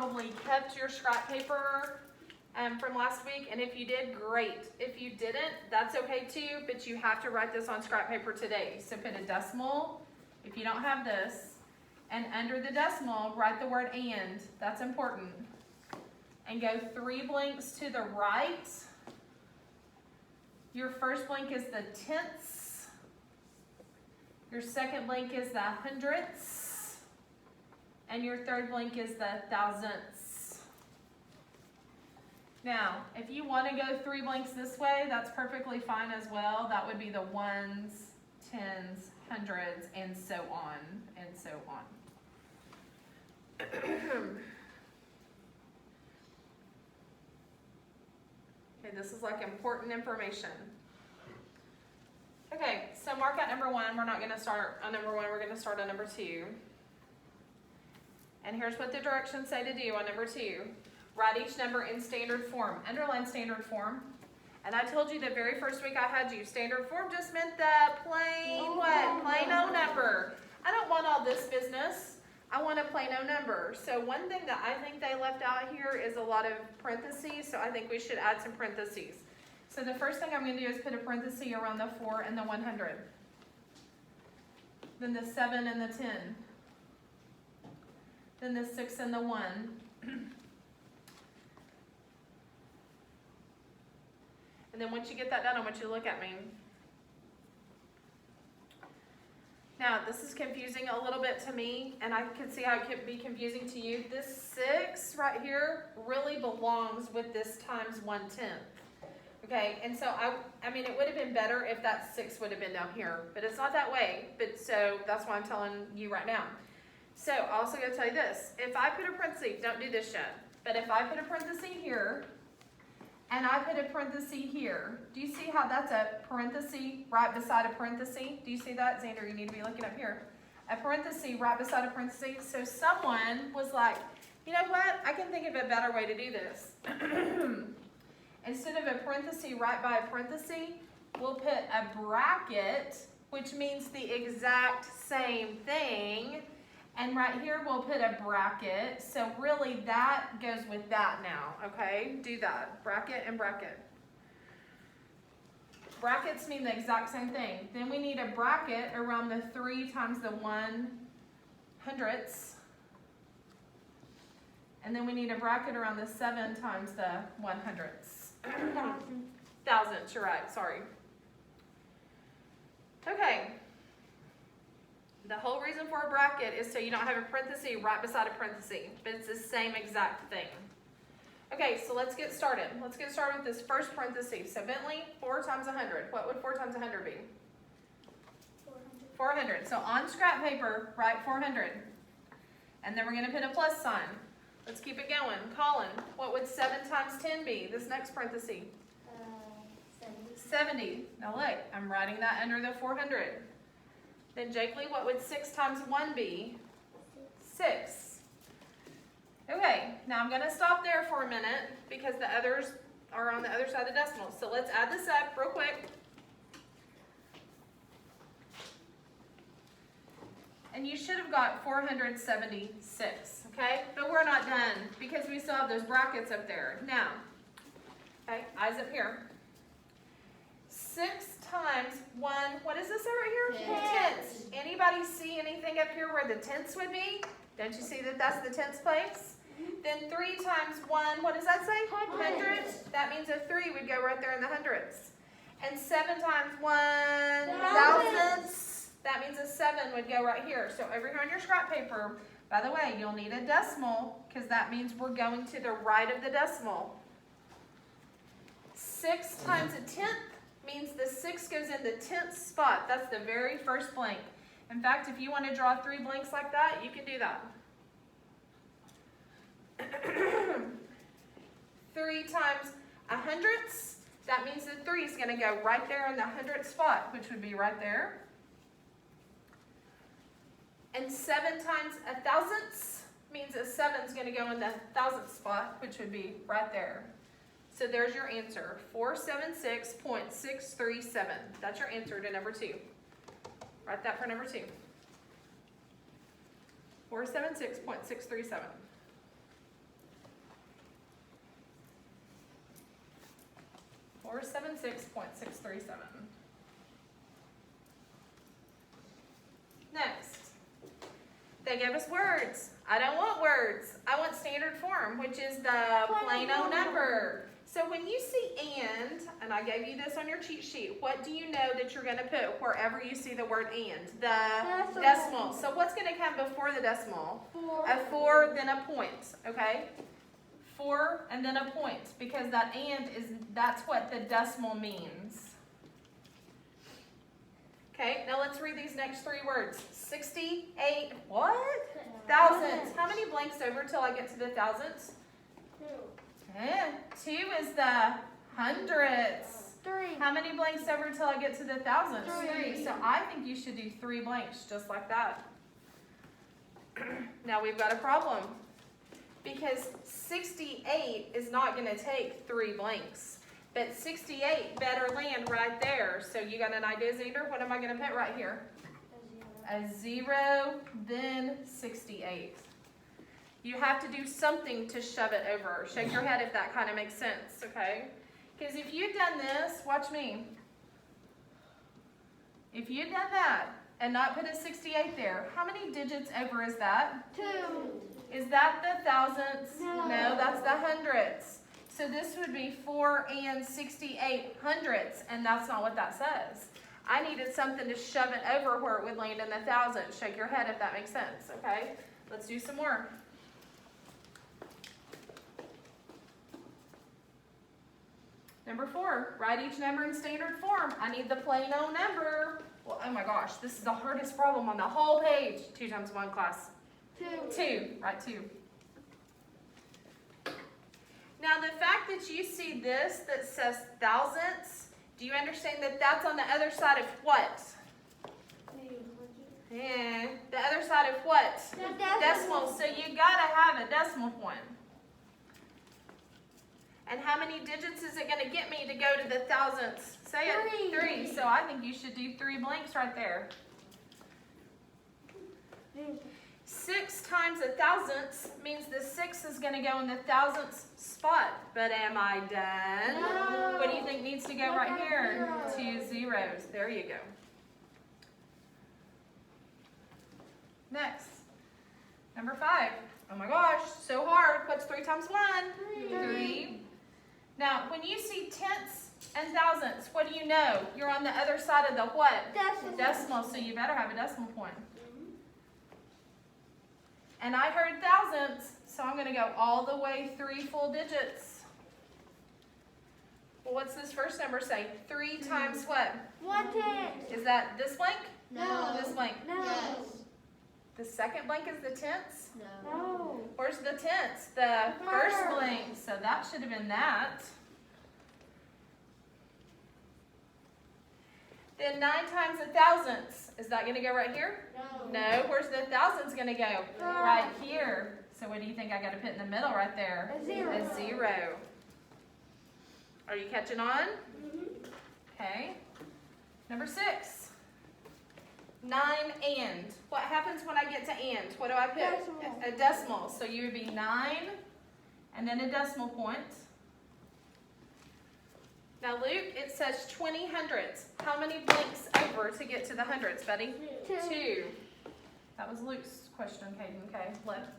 probably kept your scrap paper from last week, and if you did, great. If you didn't, that's okay too, but you have to write this on scrap paper today. So put a decimal, if you don't have this, and under the decimal, write the word and. That's important. And go 3 blanks to the right. Your first blank is the tenths. Your second blank is the hundredths. And your third blank is the thousandths. Now, if you want to go 3 blanks this way, that's perfectly fine as well. That would be the ones, tens, hundreds, and so on, and so on. Okay, this is like important information. Okay, so mark out number 1. We're not going to start on number 1. We're going to start on number 2. And here's what the directions say to do on number 2. Write each number in standard form. Underline standard form. And I told you the very first week I had you, standard form just meant the plain what? Plain O number. I don't want all this business. I want a plain O number. So one thing that I think they left out here is a lot of parentheses, so I think we should add some parentheses. So the first thing I'm going to do is put a parenthesis around the 4 and the 100. Then the 7 and the 10. Then the 6 and the 1. And then once you get that done, I want you to look at me. Now, this is confusing a little bit to me, and I can see how it could be confusing to you. This 6 right here really belongs with this times 1/10. Okay, and so I mean, it would have been better if that 6 would have been down here, but it's not that way. But so that's why I'm telling you right now. So I'm also going to tell you this. If I put a parenthesis, don't do this yet, but if I put a parenthesis here, and I put a parenthesis here, do you see how that's a parenthesis right beside a parenthesis? Do you see that? Xander, you need to be looking up here. A parenthesis right beside a parenthesis. So someone was like, you know what? I can think of a better way to do this. Instead of a parenthesis right by a parenthesis, we'll put a bracket, which means the exact same thing. And right here, we'll put a bracket. So really, that goes with that now, okay? Do that. Bracket and bracket. Brackets mean the exact same thing. Then we need a bracket around the 3 times the 1/100ths. And then we need a bracket around the 7 times the 100ths. Thousandths, you're right, sorry. Okay. The whole reason for a bracket is so you don't have a parenthesis right beside a parenthesis, but it's the same exact thing. Okay, so let's get started. Let's get started with this first parenthesis. So Bentley, 4 times 100. What would 4 times 100 be? 400. So on scrap paper, write 400. And then we're going to put a plus sign. Let's keep it going. Colin, what would 7 times 10 be? This next parenthesis. 70. Now look, I'm writing that under the 400. Then Jake Lee, what would 6 times 1 be? 6. Okay, now I'm going to stop there for a minute because the others are on the other side of the decimal. So let's add this up real quick. And you should have got 476, okay? But we're not done because we still have those brackets up there. Now, okay, eyes up here. 6 times 1, what is this over here? Tenths. Anybody see anything up here where the tenths would be? Don't you see that that's the tenths place? Then 3 times 1, what does that say? Hundredths. That means a 3 would go right there in the hundredths. And 7 times 1 thousandths. That means a 7 would go right here. So over here on your scrap paper, by the way, you'll need a decimal because that means we're going to the right of the decimal. 6 times a tenth means the 6 goes in the 10th spot. That's the very first blank. In fact, if you want to draw 3 blanks like that, you can do that. 3 times 100ths, that means the 3 is going to go right there in the 100th spot, which would be right there. And 7 times 1,000ths means a 7 is going to go in the 1,000th spot, which would be right there. So there's your answer, 476.637. That's your answer to number 2. Write that for number 2. 476.637. or 76.637. Next, they gave us words. I don't want words. I want standard form, which is the plain old number. So when you see and I gave you this on your cheat sheet, what do you know that you're going to put wherever you see the word and? The decimal. So what's going to come before the decimal? 4. A 4, then a point, okay? 4 and then a point, because that and that's what the decimal means. Okay, now let's read these next 3 words. 68, what? Thousands. How many blanks over till I get to the thousands? 2. 2 is the hundreds. 3. How many blanks over till I get to the thousands? 3. So I think you should do 3 blanks, just like that. Now we've got a problem, because 68 is not going to take 3 blanks. But 68 better land right there. So you got an idea, Xander? What am I going to put right here? A 0, then 68. You have to do something to shove it over. Shake your head if that kind of makes sense, okay? Because if you'd done this, watch me. If you'd done that and not put a 68 there, how many digits over is that? 2. Is that the thousandths? No. No, that's the hundredths. So this would be 4 and 68 hundredths, and that's not what that says. I needed something to shove it over where it would land in the thousands. Shake your head if that makes sense, okay? Let's do some more. Number 4, write each number in standard form. I need the plain old number. Well, oh my gosh, this is the hardest problem on the whole page. 2 times 1, class. 2. 2, write 2. Now the fact that you see this that says thousandths, do you understand that that's on the other side of what? Yeah, the other side of what? The Decimal. So you gotta have a decimal point. And how many digits is it gonna get me to go to the thousandths? Say it. 3. So I think you should do 3 blanks right there. 6 times a thousandths means the 6 is going to go in the thousandths spot. But am I done? No. What do you think needs to go right here? 2 zeros. There you go. Next. Number 5. Oh my gosh, so hard. What's 3 times 1? 3. Now, when you see tenths and thousandths, what do you know? You're on the other side of the what? Decimal. So you better have a decimal point. And I heard thousandths, so I'm going to go all the way 3 full digits. Well, what's this first number say? 3 times what? 1/10. Is that this blank? No. This blank? No. The second blank is the tenths? No. Where's the tenths? The first First. blank. So that should have been that. Then 9 times a thousandths. Is that going to go right here? No. Where's the thousandths going to go? Right here. So what do you think I got to put in the middle right there? A 0. A 0. Are you catching on? Okay. Number 6. 9 and. What happens when I get to and? What do I put? Decimal. A decimal. So you would be 9 and then a decimal point. Now Luke, it says 20 hundredths. How many blanks over to get to the hundredths, buddy? 2. That was Luke's question, Caden. Okay, let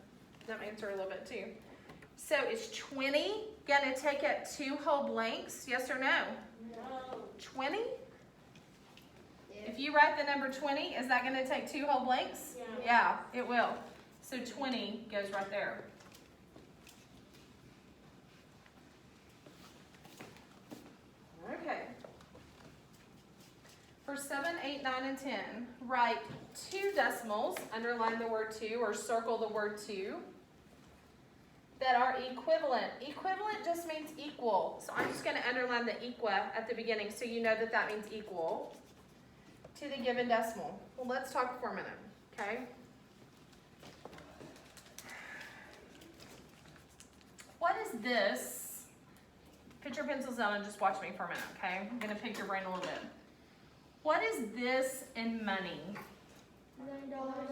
them answer a little bit too. So is 20 going to take up 2 whole blanks? Yes or no? No. 20? If you write the number 20, is that going to take 2 whole blanks? Yeah, it will. So 20 goes right there. Okay. For 7, 8, 9, and 10, write 2 decimals, underline the word 2 or circle the word 2, that are equivalent. Equivalent just means equal. So I'm just going to underline the equa at the beginning so you know that that means equal to the given decimal. Well, let's talk for a minute, okay? What is this? Put your pencils down and just watch me for a minute, okay? I'm going to pick your brain a little bit. What is this in money?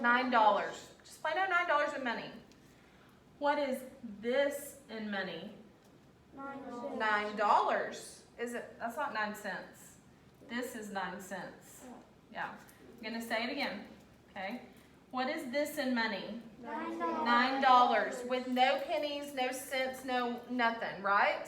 $9. Just plain old $9 in money. What is this in money? $9. Is it, that's not 9 cents. This is 9 cents. Yeah, I'm gonna say it again, okay? What is this in money? $9, with no pennies, no cents, no nothing, right?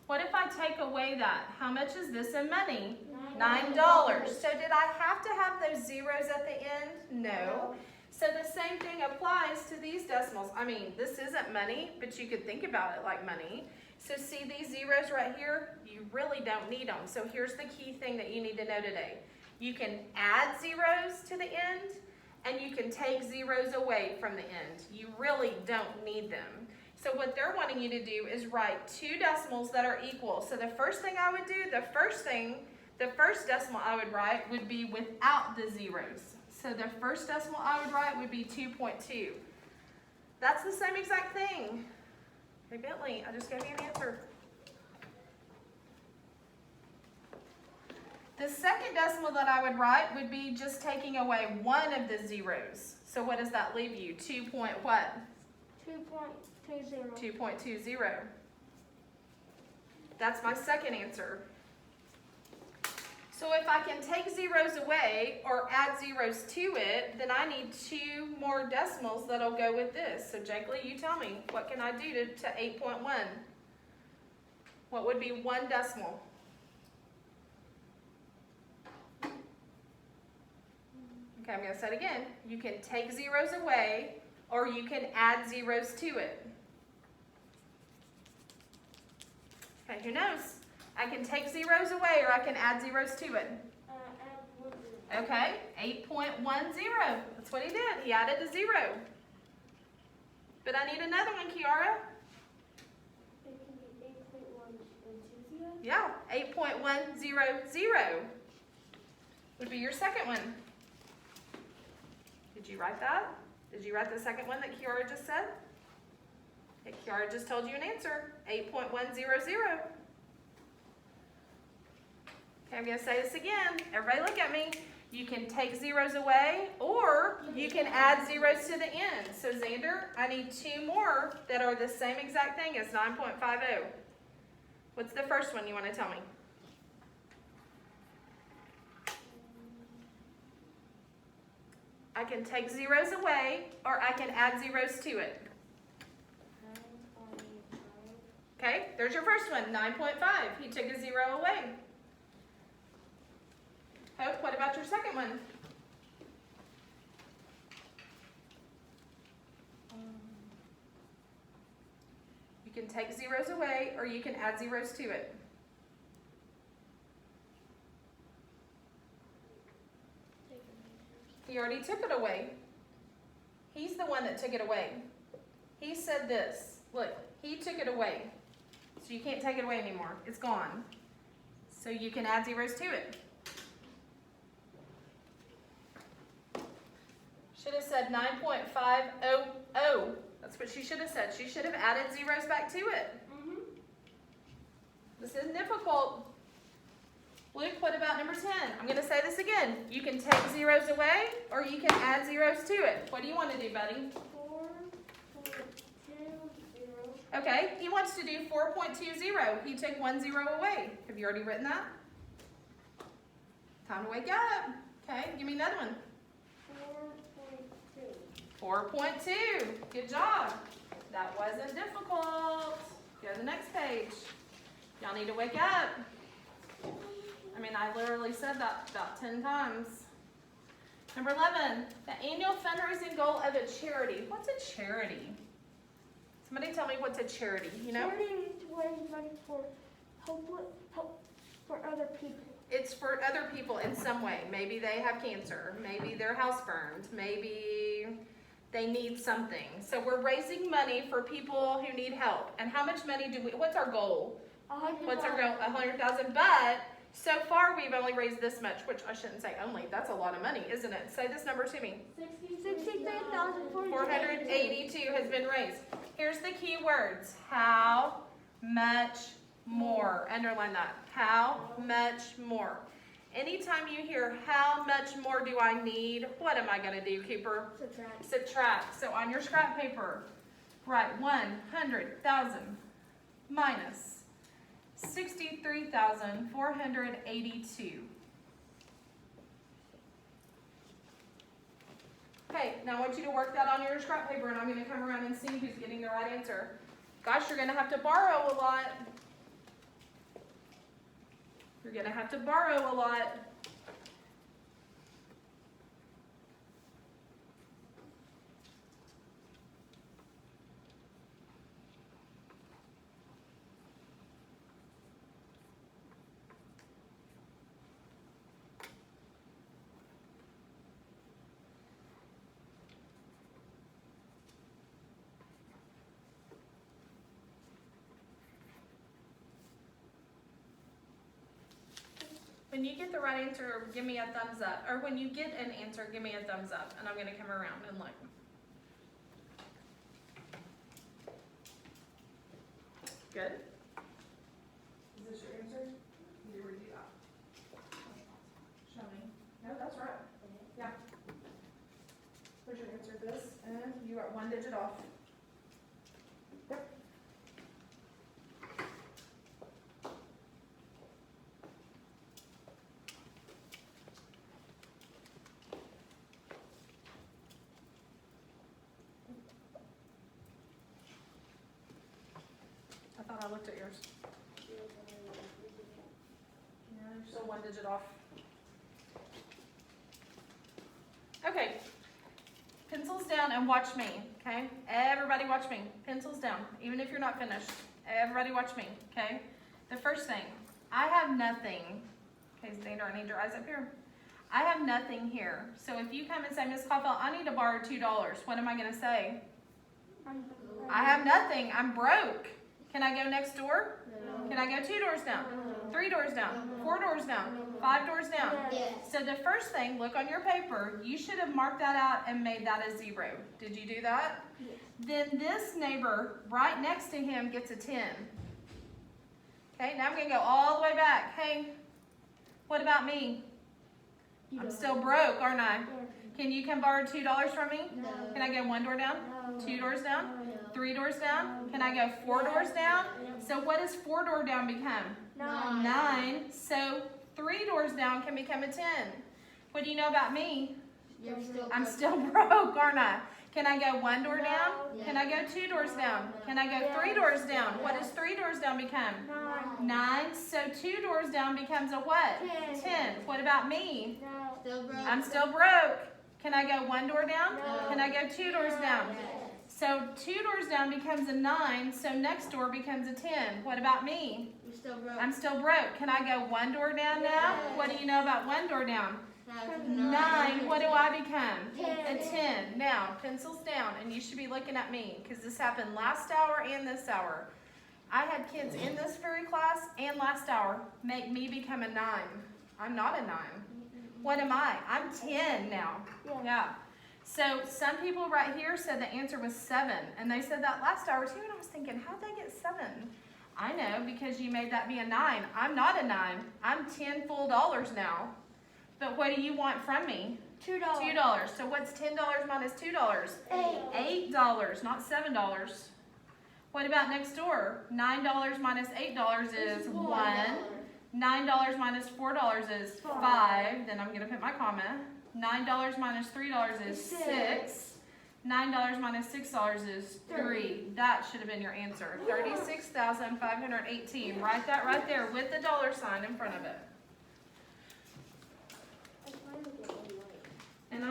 What if I take away that? How much is this in money? $9. So did I have to have those zeros at the end? No. So the same thing applies to these decimals. I mean, this isn't money, but you could think about it like money. So see these zeros right here? You really don't need them. So here's the key thing that you need to know today. You can add zeros to the end, and you can take zeros away from the end. You really don't need them. So what they're wanting you to do is write two decimals that are equal. So the first thing I would do, the first decimal I would write would be without the zeros. So the first decimal I would write would be 2.2. That's the same exact thing. Hey Bentley, I just gave you an answer. The second decimal that I would write would be just taking away one of the zeros. So what does that leave you? 2 point what? 2.20. 2.20. That's my second answer. So if I can take zeros away or add zeros to it, then I need two more decimals that'll go with this. So Jake Lee, you tell me, what can I do to 8.1? What would be one decimal? Okay, I'm going to say it again. You can take zeros away or you can add zeros to it. Okay, who knows? I can take zeros away or I can add zeros to it. Okay, 8.10. That's what he did. He added a zero. But I need another one, Kiara. It can be 8.120. Yeah, 8.100 would be your second one. Did you write that? Did you write the second one that Kiara just said? Okay, Kiara just told you an answer, 8.100. Okay, I'm going to say this again. Everybody look at me. You can take zeros away or you can add zeros to the end. So Xander, I need two more that are the same exact thing as 9.50. What's the first one you want to tell me? I can take zeros away or I can add zeros to it. Okay, there's your first one, 9.5. He took a zero away. Hope, what about your second one? You can take zeros away or you can add zeros to it. He already took it away. He's the one that took it away. He said this. Look, he took it away. So you can't take it away anymore. It's gone. So you can add zeros to it. Should have said 9.500. That's what she should have said. She should have added zeros back to it. This isn't difficult. Luke, what about number 10? I'm going to say this again. You can take zeros away or you can add zeros to it. What do you want to do, buddy? 4.20. Okay, he wants to do 4.20. He took 1 zero away. Have you already written that? Time to wake up. Okay, give me another one. 4.2. Good job. That wasn't difficult. Go to the next page. Y'all need to wake up. I mean, I literally said that about 10 times. Number 11, the annual fundraising goal of a charity. What's a charity? Somebody tell me what's a charity, you know? Charity is to raise money for help for other people. It's for other people in some way. Maybe they have cancer. Maybe their house burned. Maybe they need something. So we're raising money for people who need help. And how much money do we, what's our goal? What's our goal? 100,000. But so far we've only raised this much, which I shouldn't say only. That's a lot of money, isn't it? Say this number to me. 63,482 has been raised. Here's the key words. How much more? Underline that. How much more? Anytime you hear how much more do I need, what am I going to do, Cooper? Subtract. So on your scrap paper, write 100,000 minus 63,482. Okay, now I want you to work that on your scrap paper, and I'm going to come around and see who's getting the right answer. Gosh, you're going to have to borrow a lot. You're going to have to borrow a lot. When you get the right answer, give me a thumbs up. Or when you get an answer, give me a thumbs up. And I'm going to come around and look. Good. Is this your answer? You redo that. Show me. No, that's right. Yeah. Where's your answer? This, and you are 1 digit off. Yep. I thought I looked at yours. Yeah, you're still 1 digit off. Okay. Pencils down and watch me, okay? Everybody watch me. Pencils down, even if you're not finished. Everybody watch me, okay? The first thing, I have nothing. Okay, Xander, I need your eyes up here. I have nothing here. So if you come and say, Miss Caulfield, I need to borrow $2, what am I going to say? I have nothing. I'm broke. Can I go next door? No. Can I go 2 doors down? No. 3 doors down? No. 4 doors down? No. 5 doors down? Yes. So the first thing, look on your paper, you should have marked that out and made that a 0. Did you do that? Yes. Then this neighbor right next to him gets a 10. Okay, now I'm going to go all the way back. Hey, what about me? I'm still broke, aren't I? Can you come borrow $2 from me? No. Can I go 1 door down? No. 2 doors down? No. 3 doors down? Can I go 4 doors down? So what does 4 door down become? 9. So 3 doors down can become a 10. What do you know about me? I'm still broke, aren't I? Can I go 1 door down? No. Can I go 2 doors down? Can I go 3 doors down? What does 3 doors down become? 9. So 2 doors down becomes a what? 10. What about me? I'm still broke. Can I go 1 door down? No. Can I go 2 doors down? So 2 doors down becomes a 9, so next door becomes a 10. What about me? I'm still broke. Can I go 1 door down now? Yes. What do you know about 1 door down? 9. What do I become? 10. A 10. Now, pencils down, and you should be looking at me, because this happened last hour and this hour. I had kids in this very class and last hour make me become a 9. I'm not a 9. What am I? I'm 10 now. Yeah. So some people right here said the answer was 7, and they said that last hour too, and I was thinking, how'd they get 7? I know, because you made that be a 9. I'm not a 9. I'm 10 full dollars now. But what do you want from me? $2. $2. So what's $10 minus $2? $8, not $7. What about next door? $9 minus $8 is 1. $9 minus $4 is 5. Then I'm going to put my comma. $9 minus $3 is 6. $9 minus $6 is 3. That should have been your answer. 36,518. Write that right there with the dollar sign in front of it. And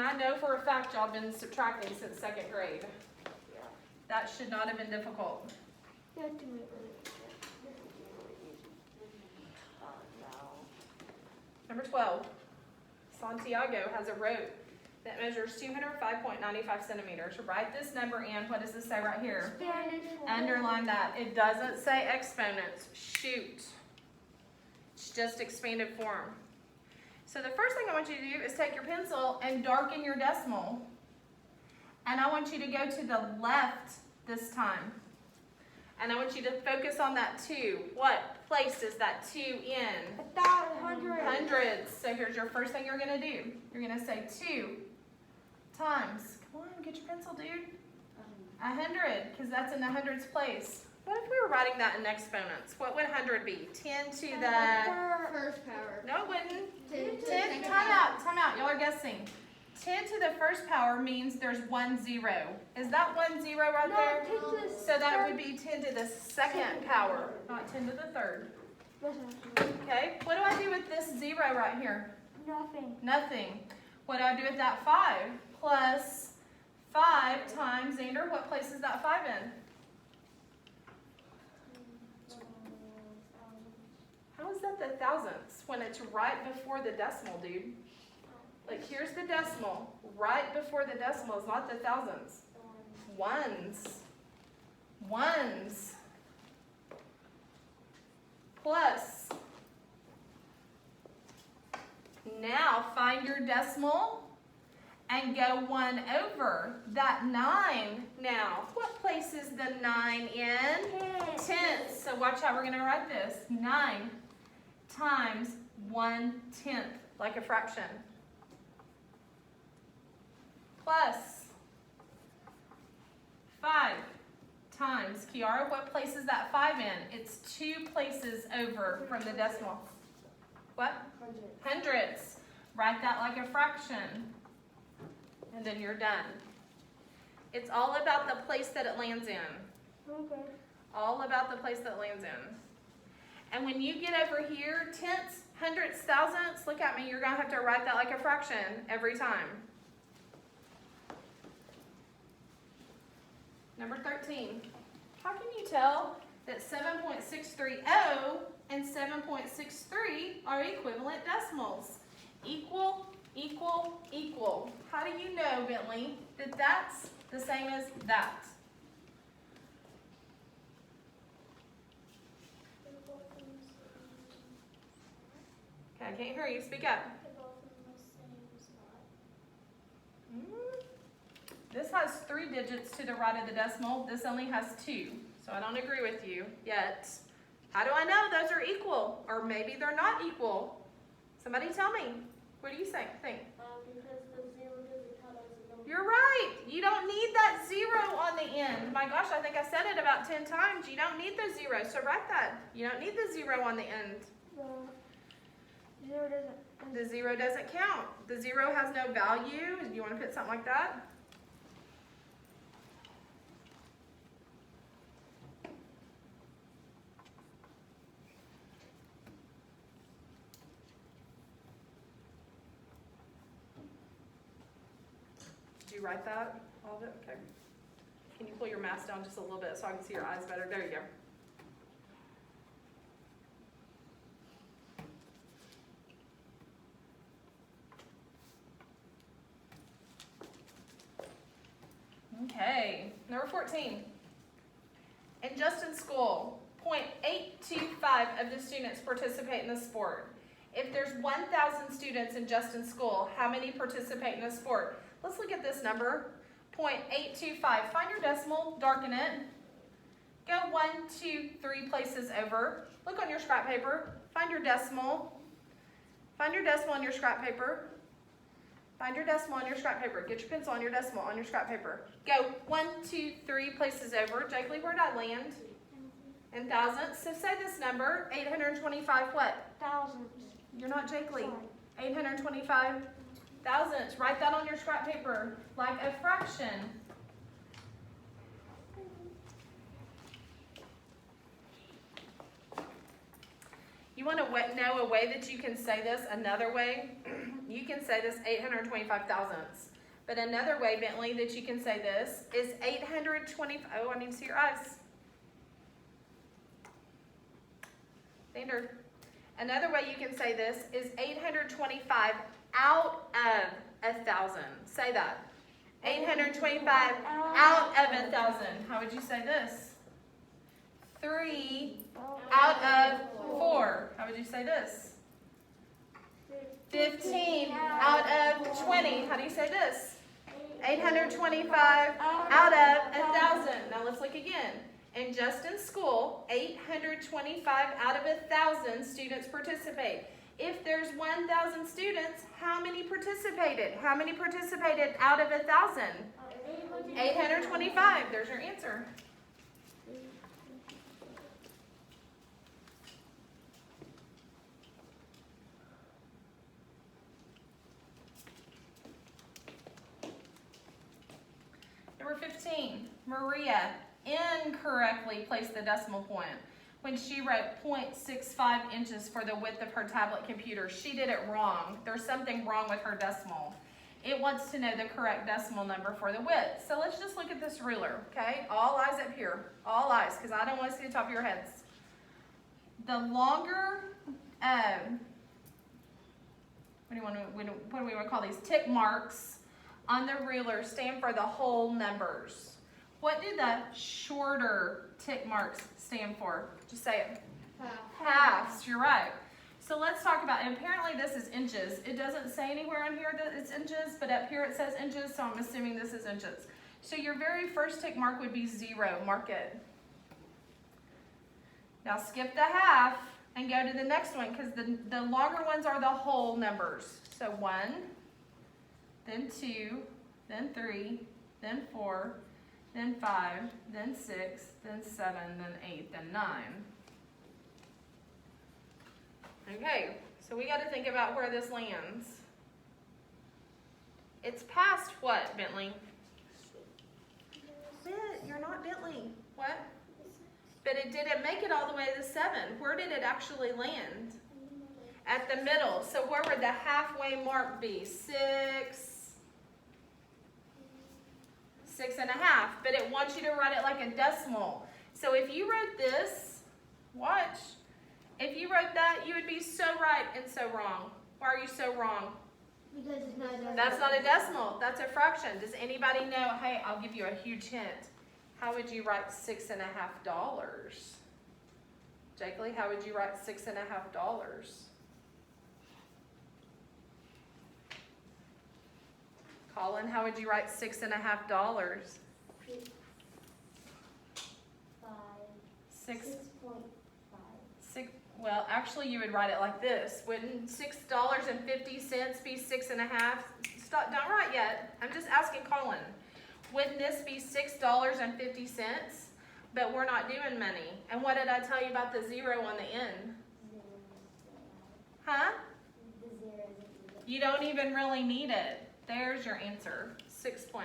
I know for a fact y'all been subtracting since 2nd grade. That should not have been difficult. Number 12. Santiago has a road that measures 205.95 centimeters. Write this number in. What does this say right here? Underline that. It doesn't say exponents. Shoot. It's just expanded form. So the first thing I want you to do is take your pencil and darken your decimal. And I want you to go to the left this time. And I want you to focus on that 2. What place is that 2 in? 1,000. Hundreds. So here's your first thing you're going to do. You're going to say 2 times. Come on, get your pencil, dude. 100, because that's in the hundreds place. What if we were writing that in exponents? What would 100 be? 10 to the, First power. no it wouldn't. 10 to the 10, second time power. out, y'all are guessing. 10 to the first power means there's 1 0. Is that 1 0 right No, there? 10 to the So that would be 10 to the second power, not 10 to the third. Okay, what do I do with this 0 right here? Nothing. Nothing. What do I do with that 5? Plus 5 times, Xander, what place is that 5 in? How is that the thousandths when it's right before the decimal, dude? Like, here's the decimal. Right before the decimal is not the thousandths. Ones. Ones. Plus. Now, find your decimal and go 1 over. That 9 now. What place is the 9 in? Tenths. So watch how we're going to write this. 9 times 1/10, like a fraction. Plus 5 times, Kiara, what place is that 5 in? It's 2 places over from the decimal. What? Hundredths. Write that like a fraction. And then you're done. It's all about the place that it lands in. Okay. All about the place that it lands in. And when you get over here, tenths, hundredths, thousandths, look at me, you're going to have to write that like a fraction every time. Number 13. How can you tell that 7.630 and 7.63 are equivalent decimals? Equal, equal, equal. How do you know, Bentley, that that's the same as that? Okay, I can't hear you. Speak up. This has 3 digits to the right of the decimal. This only has 2. So I don't agree with you yet. How do I know those are equal? Or maybe they're not equal. Somebody tell me. What do you think? Because the 0 doesn't count as a number. You're right. You don't need that 0 on the end. My gosh, I think I said it about 10 times. You don't need the 0. So write that. You don't need the 0 on the end. The 0 doesn't. The 0 doesn't count. The 0 has no value. You want to put something like that? Did you write that? All of it? Okay. Can you pull your mask down just a little bit so I can see your eyes better? There you go. Okay, number 14. In Justin's school, 0.825 of the students participate in the sport. If there's 1,000 students in Justin's school, how many participate in the sport? Let's look at this number, 0.825. Find your decimal, darken it. Go 1, 2, 3 places over. Look on your scrap paper. Find your decimal. Find your decimal on your scrap paper. Find your decimal on your scrap paper. Get your pencil on your decimal on your scrap paper. Go 1, 2, 3 places over. Jakely, where'd I land? In thousandths. So say this number, 825 what? Thousands. You're not Jakely. Sorry. 825 thousandths. Write that on your scrap paper like a fraction. You want to know a way that you can say this another way? You can say this 825 thousandths. But another way, Bentley, that you can say this is 820. Oh, I need to see your eyes. Xander. Another way you can say this is 825 out of 1,000. Say that. 825 out of 1,000. How would you say this? 3 out of 4. How would you say this? 15 out of 20. How do you say this? 825 out of 1,000. Now let's look again. In Justin's school, 825 out of 1,000 students participate. If there's 1,000 students, how many participated? How many participated out of 1,000? 825. There's your answer. Number 15, Maria incorrectly placed the decimal point when she wrote 0.65 inches for the width of her tablet computer. She did it wrong. There's something wrong with her decimal. It wants to know the correct decimal number for the width. So let's just look at this ruler, okay? All eyes up here. All eyes, because I don't want to see the top of your heads. The longer, what do we want to call these? Tick marks on the ruler stand for the whole numbers. What do the shorter tick marks stand for? Just say it. Halves, you're right. So let's talk about, and apparently this is inches. It doesn't say anywhere on here that it's inches, but up here it says inches, so I'm assuming this is inches. So your very first tick mark would be 0, mark it. Now skip the half and go to the next one, because the longer ones are the whole numbers. So 1, then 2, then 3, then 4, then 5, then 6, then 7, then 8, then 9. Okay, so we got to think about where this lands. It's past what, Bentley? You're not Bentley. What? But it didn't make it all the way to 7. Where did it actually land? At the middle. So where would the halfway mark be? 6, 6.5. But it wants you to write it like a decimal. So if you wrote this, watch. If you wrote that, you would be so right and so wrong. Why are you so wrong? Because it's not a decimal. That's not a decimal. That's a fraction. Does anybody know? Hey, I'll give you a huge hint. How would you write $6.50? Jake Lee, how would you write $6.50? Colin, how would you write $6.50? 5. Six. 6.5. Six. Well, actually, you would write it like this. Wouldn't $6.50 be 6.50? Stop. Don't write yet. I'm just asking Colin. Wouldn't this be $6.50? But we're not doing money. And what did I tell you about the 0 on the end? Huh? The 0 isn't even. You don't even really need it. There's your answer, 6.5.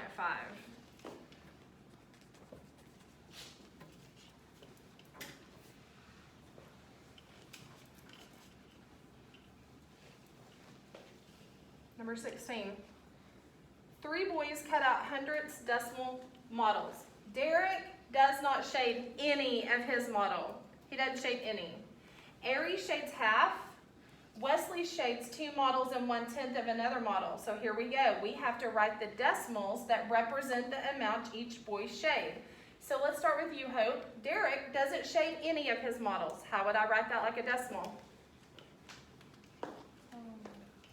Number 16. 3 boys cut out hundredths decimal models. Derek does not shade any of his model. He doesn't shade any. Ari shades half. Wesley shades 2 models and 1/10 of another model. So here we go. We have to write the decimals that represent the amount each boy shade. So let's start with you, Hope. Derek doesn't shade any of his models. How would I write that like a decimal?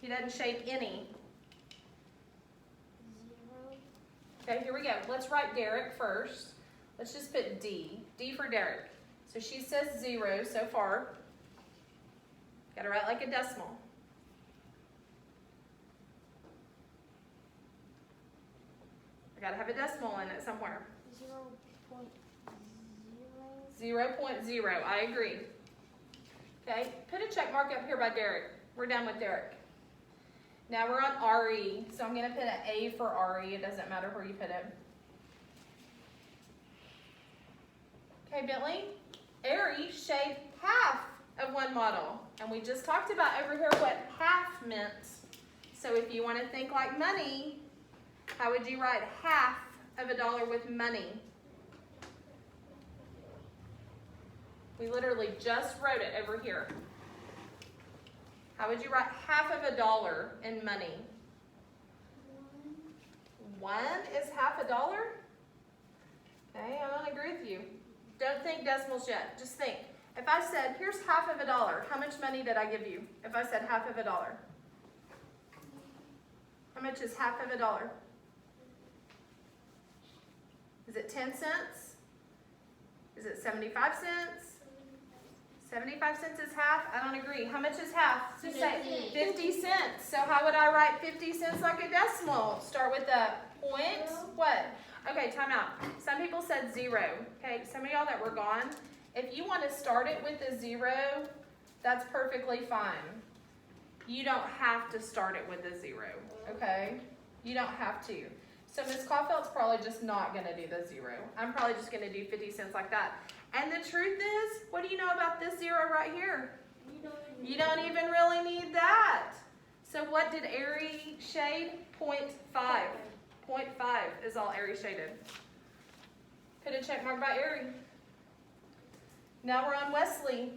He doesn't shade any. 0. Okay, here we go. Let's write Derek first. Let's just put D. D for Derek. So she says 0 so far. Got to write like a decimal. I got to have a decimal in it somewhere. 0.0. 0.0. I agree. Okay, put a check mark up here by Derek. We're done with Derek. Now we're on RE. So I'm going to put an A for RE. It doesn't matter where you put it. Okay, Bentley. Ari shaved half of one model. And we just talked about over here what half meant. So if you want to think like money, how would you write half of a dollar with money? We literally just wrote it over here. How would you write half of a dollar in money? 1 is half a dollar? Okay, I don't agree with you. Don't think decimals yet. Just think. If I said, here's half of a dollar, how much money did I give you? If I said half of a dollar. How much is half of a dollar? Is it 10 cents? Is it 75 cents? 75 cents is half? I don't agree. How much is half? Just say 50 cents. So how would I write 50 cents like a decimal? Start with a point. What? Okay, time out. Some people said 0. Okay, some of y'all that were gone, if you want to start it with a 0, that's perfectly fine. You don't have to start it with a 0, okay? You don't have to. So Ms. Caulfield's probably just not gonna do the 0. I'm probably just gonna do 50 cents like that. And the truth is, what do you know about this 0 right here? You don't even really need that. So what did Erie shade? 0.5. 0.5 is all Erie shaded. Put a check mark by Erie. Now we're on Wesley.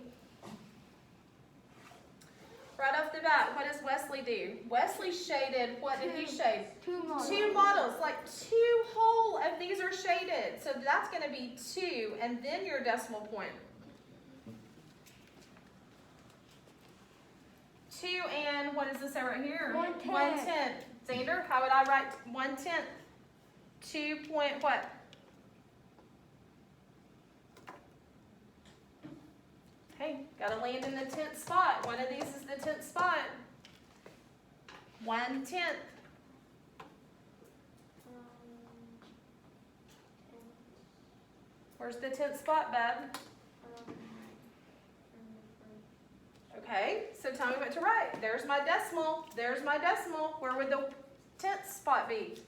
Right off the bat, what does Wesley do? Wesley shaded, what did he shade? 2 models. 2 models, like 2 whole of these are shaded. So that's gonna be 2 and then your decimal point. 2 and what does this say right here? 1/10. 1/10. Xander, how would I write 1/10? 2 point what? Hey, gotta land in the 10th spot. One of these is the 10th spot. 1/10. Where's the 10th spot, Beb? Okay, so tell me what to write. There's my decimal. There's my decimal. Where would the 10th spot be?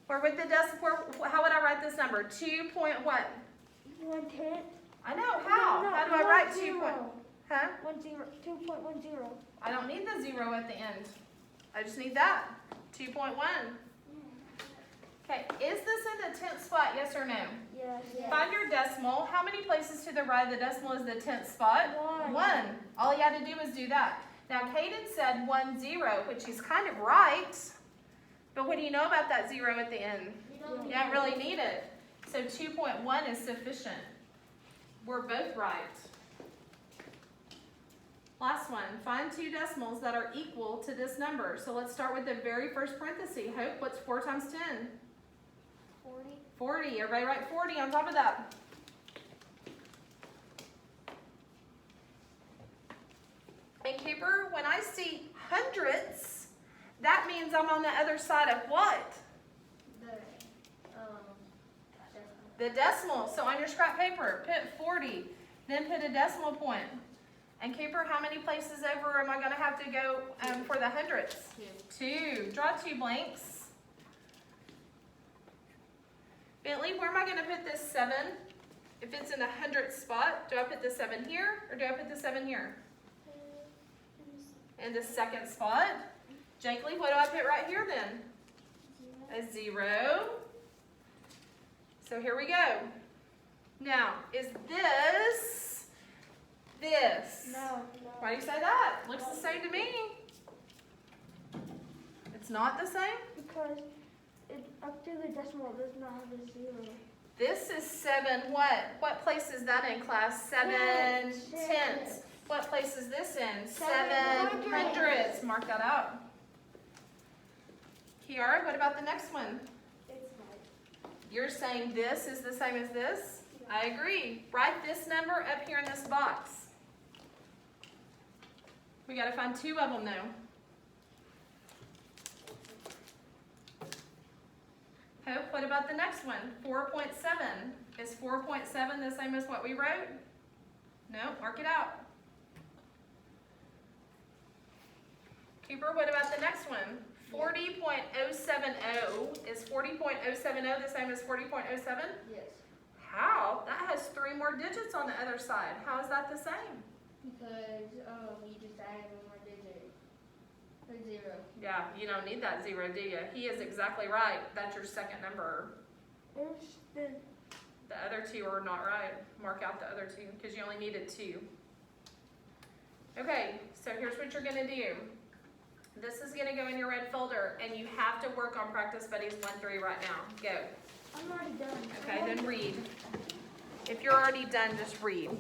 Where would the decimal, how would I write this number? 2 point what? 1/10. I know, how? No, How do I write 2 0. point? Huh? 2.10. I don't need the 0 at the end. I just need that. 2.1. Okay, is this in the 10th spot, yes or no? Yes. Find your decimal. How many places to the right of the decimal is the 10th spot? 1. All you had to do was do that. Now, Caden said 1, 0, which he's kind of right. But what do you know about that 0 at the end? You don't really need it. So 2.1 is sufficient. We're both right. Last one. Find 2 decimals that are equal to this number. So let's start with the very first parenthesis. Hope, what's 4 times 10? 40. 40. Everybody write 40 on top of that. And Keeper, when I see hundreds, that means I'm on the other side of what? The decimal. So on your scrap paper, put 40, then put a decimal point. And Keeper, how many places over am I going to have to go for the hundredths? 2. Draw 2 blanks. Bentley, where am I going to put this 7? If it's in the 100th spot, do I put the 7 here or do I put the 7 here? In the 2nd spot. Jakely, what do I put right here then? A 0. So here we go. Now, is this? No. Why do you say that? Looks the same to me. It's not the same? Because up to the decimal does not have a 0. This is 7 what? What place is that in, class? 7 tenths. What place is this in? 7 hundredths. Mark that out. Kiara, what about the next one? It's right. You're saying this is the same as this? I agree. Write this number up here in this box. We got to find 2 of them though. Hope, what about the next one? 4.7. Is 4.7 the same as what we wrote? No, mark it out. Cooper, what about the next one? 40.070. Is 40.070 the same as 40.07? Yes. How? That has 3 more digits on the other side. How is that the same? Because you just added 1 more digit. A 0. Yeah, you don't need that 0, do you? He is exactly right. That's your second number. There's the The other 2 are not right. Mark out the other 2 because you only needed 2. Okay, so here's what you're going to do. This is going to go in your red folder, and you have to work on Practice Buddies 1-3 right now. Go. I'm already done. Okay, then read. If you're already done, just read.